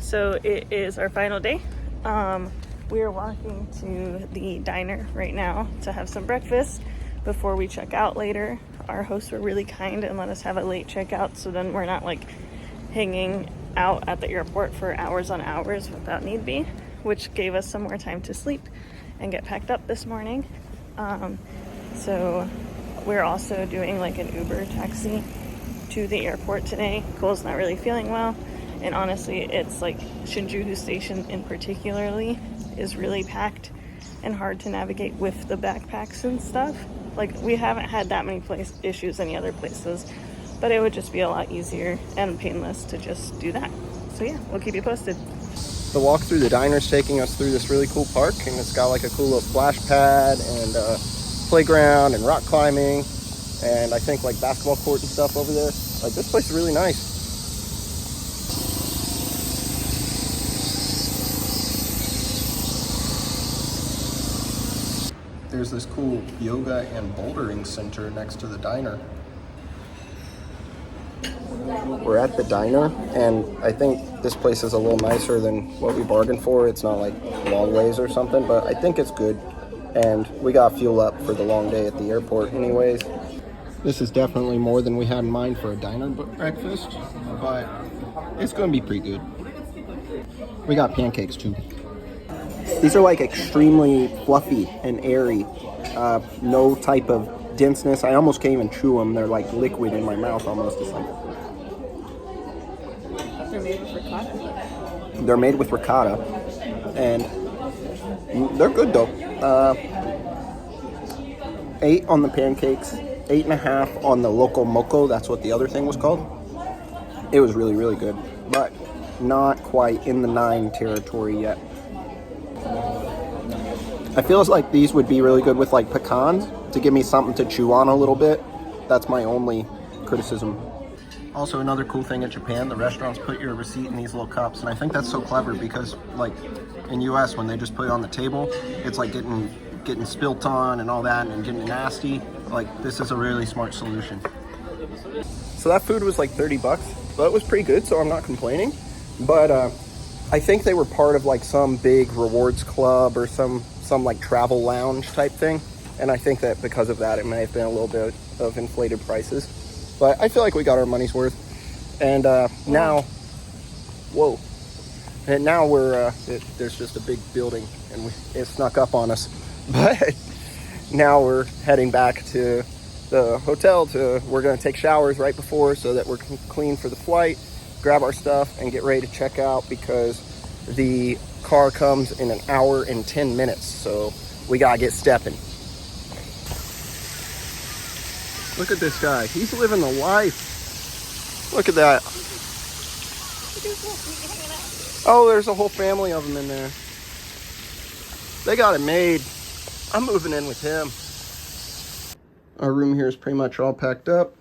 So it is our final day. We are walking to the diner right now to have some breakfast before we check out later. Our hosts were really kind and let us have a late checkout, so then we're not like hanging out at the airport for hours on hours without need be, which gave us some more time to sleep and get packed up this morning. So we're also doing like an Uber taxi to the airport today. Cole's not really feeling well, and honestly it's like Shinjuku station in particularly is really packed and hard to navigate with the backpacks and stuff. Like, we haven't had that many issues any other places, but it would just be a lot easier and painless to just do that. So yeah, we'll keep you posted. The walk through the diner is taking us through this really cool park, and it's got like a cool little splash pad and playground and rock climbing, and I think like basketball court and stuff over there. Like, this place is really nice. There's this cool yoga and bouldering center next to the diner. We're at the diner, and I think this place is a little nicer than what we bargained for. It's not like long ways or something, but I think it's good. And we got fuel up for the long day at the airport anyways. This is definitely more than we had in mind for a diner breakfast, but it's going to be pretty good. We got pancakes too. These are like extremely fluffy and airy. No type of denseness. I almost can't even chew them. They're like liquid in my mouth almost. It's like... They're made with ricotta? They're made with ricotta. And they're good though. 8 on the pancakes. 8.5 on the loco moco. That's what the other thing was called. It was really, really good. But not quite in the 9 territory yet. I feel like these would be really good with like pecans to give me something to chew on a little bit. That's my only criticism. Also, another cool thing in Japan, the restaurants put your receipt in these little cups, and I think that's so clever because like in US when they just put it on the table, it's like getting spilt on and all that and getting nasty. Like, this is a really smart solution. So that food was like $30, but it was pretty good, so I'm not complaining. But I think they were part of like some big rewards club or some like travel lounge type thing, and I think that because of that it may have been a little bit of inflated prices, but I feel like we got our money's worth. And now we're there's just a big building and it snuck up on us, but now we're heading back to the hotel. We're going to take showers right before so that we're clean for the flight, grab our stuff and get ready to check out because the car comes in an hour and 10 minutes, so we gotta get stepping. Look at this guy. He's living the life. Look at that. Oh, there's a whole family of them in there. They got it made. I'm moving in with him. Our room here is pretty much all packed up,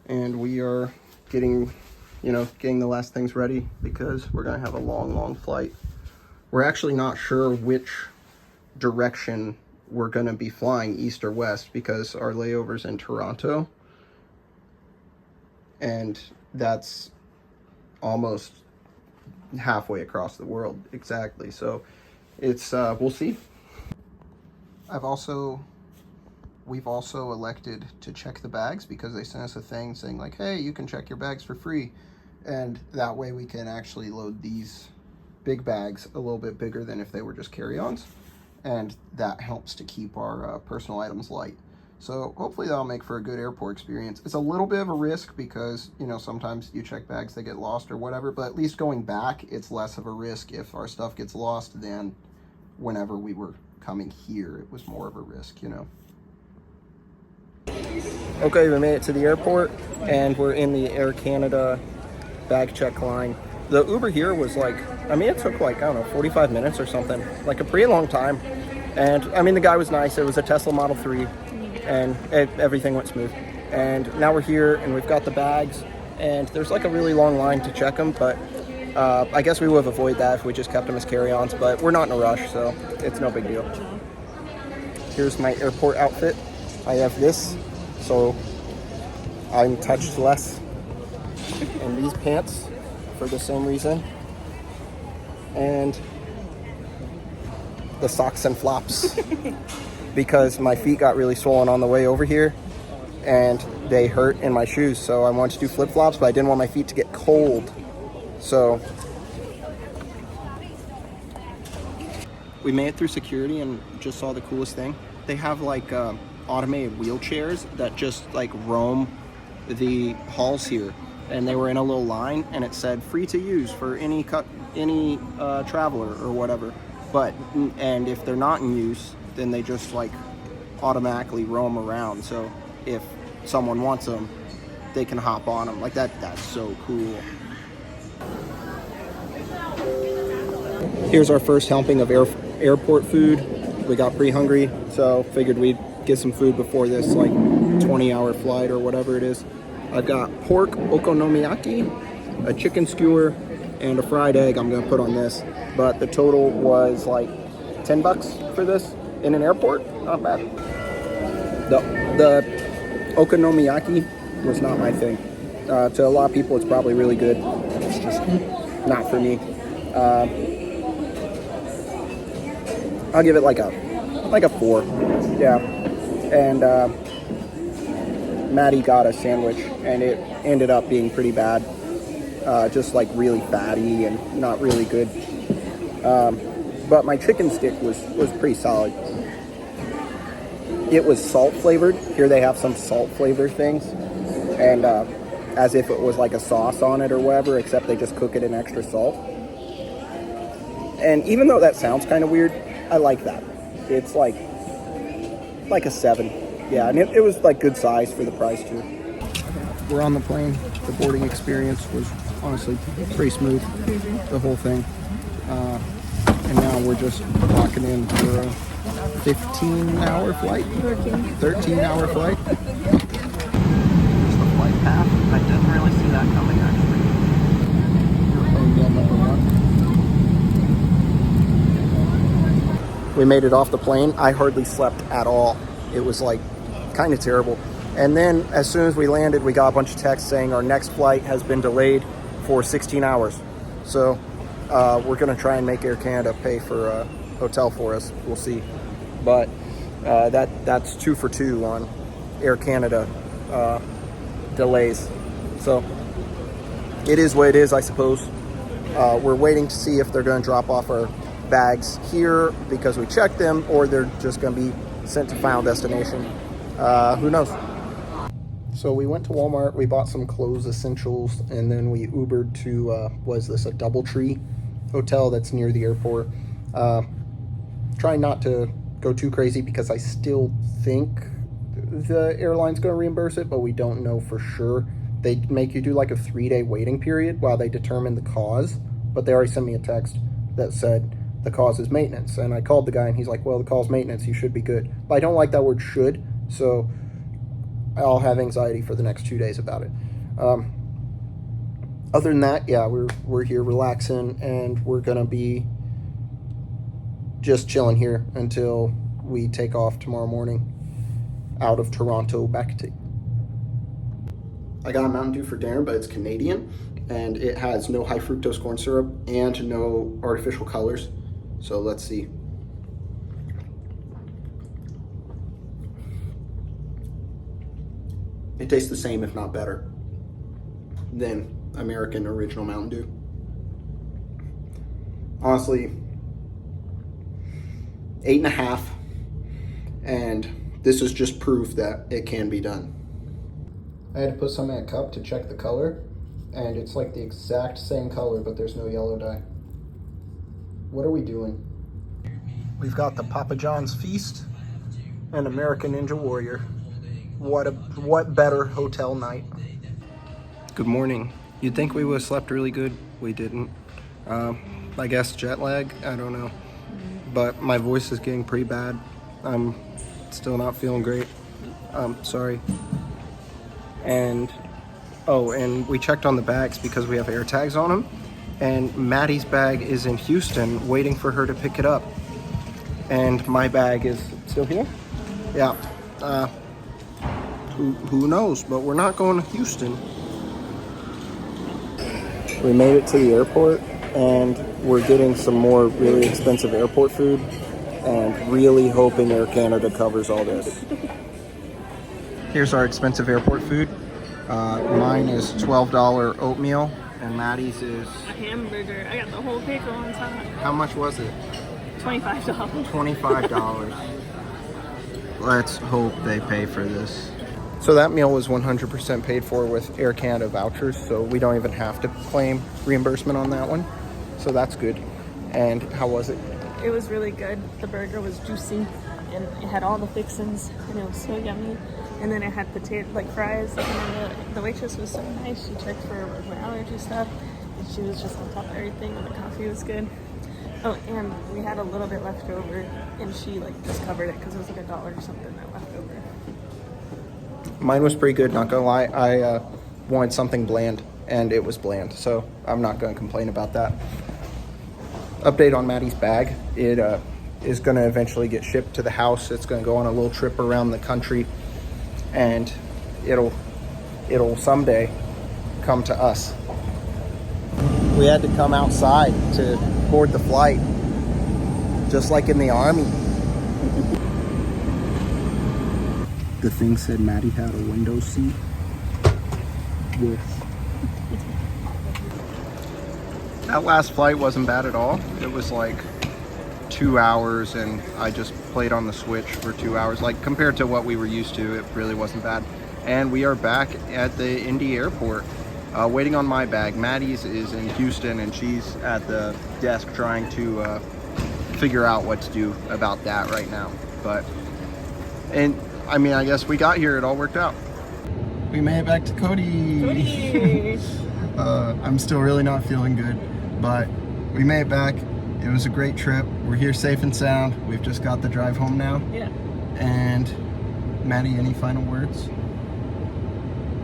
and we are getting the last things ready because we're gonna have a long flight. We're actually not sure which direction we're going to be flying, east or west, because our layover's in Toronto. And that's almost halfway across the world, exactly. So it's, we'll see. We've also elected to check the bags because they sent us a thing saying like, hey, you can check your bags for free. And that way we can actually load these big bags a little bit bigger than if they were just carry-ons, and that helps to keep our personal items light. So hopefully that'll make for a good airport experience. It's a little bit of a risk because sometimes you check bags, they get lost or whatever, but at least going back it's less of a risk if our stuff gets lost than whenever we were coming here. It was more of a risk. Okay, we made it to the airport and we're in the Air Canada bag check line. The Uber here was like, it took like, I don't know, 45 minutes or something, like a pretty long time. And the guy was nice. It was a Tesla Model 3 and everything went smooth. And now we're here and we've got the bags and there's like a really long line to check them, but I guess we would have avoided that if we just kept them as carry-ons, but we're not in a rush, so it's no big deal. Here's my airport outfit. I have this, so I'm touched less. And these pants, for the same reason. and the socks and flops because my feet got really swollen on the way over here and they hurt in my shoes. So I wanted to do flip-flops, but I didn't want my feet to get cold. So we made it through security and just saw the coolest thing. They have like automated wheelchairs that just like roam the halls here, and they were in a little line and it said free to use for any traveler or whatever. But and if they're not in use, then they just like automatically roam around. So if someone wants them, they can hop on them. Like that's so cool. Here's our first helping of airport food. We got pretty hungry, so figured we'd get some food before this like 20-hour flight or whatever it is. I've got pork okonomiyaki, a chicken skewer, and a fried egg I'm gonna put on this. But the total was like $10 for this in an airport. Not bad. The okonomiyaki was not my thing. To a lot of people, it's probably really good. It's just not for me. I'll give it like a 4. Yeah. And Maddie got a sandwich, and it ended up being pretty bad. Just like really fatty and not really good. But my chicken stick was pretty solid. It was salt flavored. Here they have some salt flavored things, and as if it was like a sauce on it or whatever, except they just cook it in extra salt. And even though that sounds kind of weird, I like that. It's like a 7. Yeah, and it was like good size for the price too. We're on the plane. The boarding experience was honestly pretty smooth, the whole thing. And now we're just locking in for a 15-hour flight, 13-hour flight. Here's the flight path. I didn't really see that coming actually. We made it off the plane. I hardly slept at all. It was like kind of terrible. And then as soon as we landed, we got a bunch of texts saying our next flight has been delayed for 16 hours. So we're gonna try and make Air Canada pay for a hotel for us. We'll see. But that's 2 for 2 on Air Canada delays. So it is what it is, I suppose. We're waiting to see if they're gonna drop off our bags here because we checked them, or they're just gonna be sent to final destination. Who knows? So we went to Walmart, we bought some clothes essentials, and then we Ubered to, was this a DoubleTree hotel that's near the airport. Trying not to go too crazy because I still think the airline's going to reimburse it, but we don't know for sure. They make you do like a 3-day waiting period while they determine the cause, but they already sent me a text that said the cause is maintenance. And I called the guy and he's like, well, the cause maintenance, you should be good. But I don't like that word should, so I'll have anxiety for the next 2 days about it. Other than that, yeah, we're here relaxing, and we're gonna be just chilling here until we take off tomorrow morning out of Toronto back to. I got a Mountain Dew for dinner, but it's Canadian, and it has no high fructose corn syrup and no artificial colors. So let's see. It tastes the same, if not better, than American original Mountain Dew. Honestly, 8.5, and this is just proof that it can be done. I had to put some in a cup to check the color, and it's like the exact same color, but there's no yellow dye. What are we doing? We've got the Papa John's Feast and American Ninja Warrior. What better hotel night? Good morning. You'd think we would have slept really good. We didn't. I guess jet lag, I don't know. But my voice is getting pretty bad. I'm still not feeling great. Sorry. And we checked on the bags because we have air tags on them. And Maddie's bag is in Houston waiting for her to pick it up. And my bag is still here? Yeah. Who knows? But we're not going to Houston. We made it to the airport, and we're getting some more really expensive airport food and really hoping Air Canada covers all this. Here's our expensive airport food. Mine is $12 oatmeal, and Maddie's is... A hamburger. I got the whole pickle on top. How much was it? $25. $25. Let's hope they pay for this. So that meal was 100% paid for with Air Canada vouchers, so we don't even have to claim reimbursement on that one. So that's good. And how was it? It was really good. The burger was juicy and it had all the fixins and it was so yummy. And then it had potato, like fries. And then the waitress was so nice. She checked for my allergy stuff and she was just on top of everything, and the coffee was good. Oh, and we had a little bit left over and she like just covered it because it was like $1 or something that left over. Mine was pretty good, not gonna lie. I wanted something bland and it was bland, so I'm not gonna complain about that. Update on Maddie's bag. It is going to eventually get shipped to the house. It's going to go on a little trip around the country, and it'll someday come to us. We had to come outside to board the flight, just like in the Army. The thing said Maddie had a window seat. Yes. That last flight wasn't bad at all. It was like 2 hours and I just played on the Switch for 2 hours. Like compared to what we were used to, it really wasn't bad. And we are back at the Indy airport, waiting on my bag. Maddie's is in Houston and she's at the desk trying to figure out what to do about that right now. And I mean, I guess we got here, it all worked out. We made it back to Cody. I'm still really not feeling good, but we made it back. It was a great trip. We're here safe and sound. We've just got the drive home now. Yeah. And Maddie, any final words?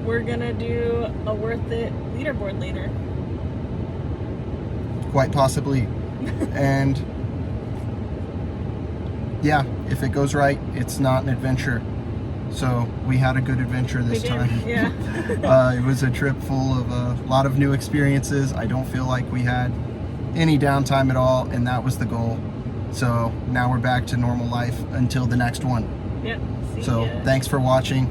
We're gonna do a worth it leaderboard later. Quite possibly. And yeah, if it goes right, it's not an adventure. So we had a good adventure this time. Yeah. It was a trip full of a lot of new experiences. I don't feel like we had any downtime at all, and that was the goal. So now we're back to normal life until the next one. Yep. So thanks for watching.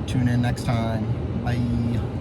Tune in next time. Bye.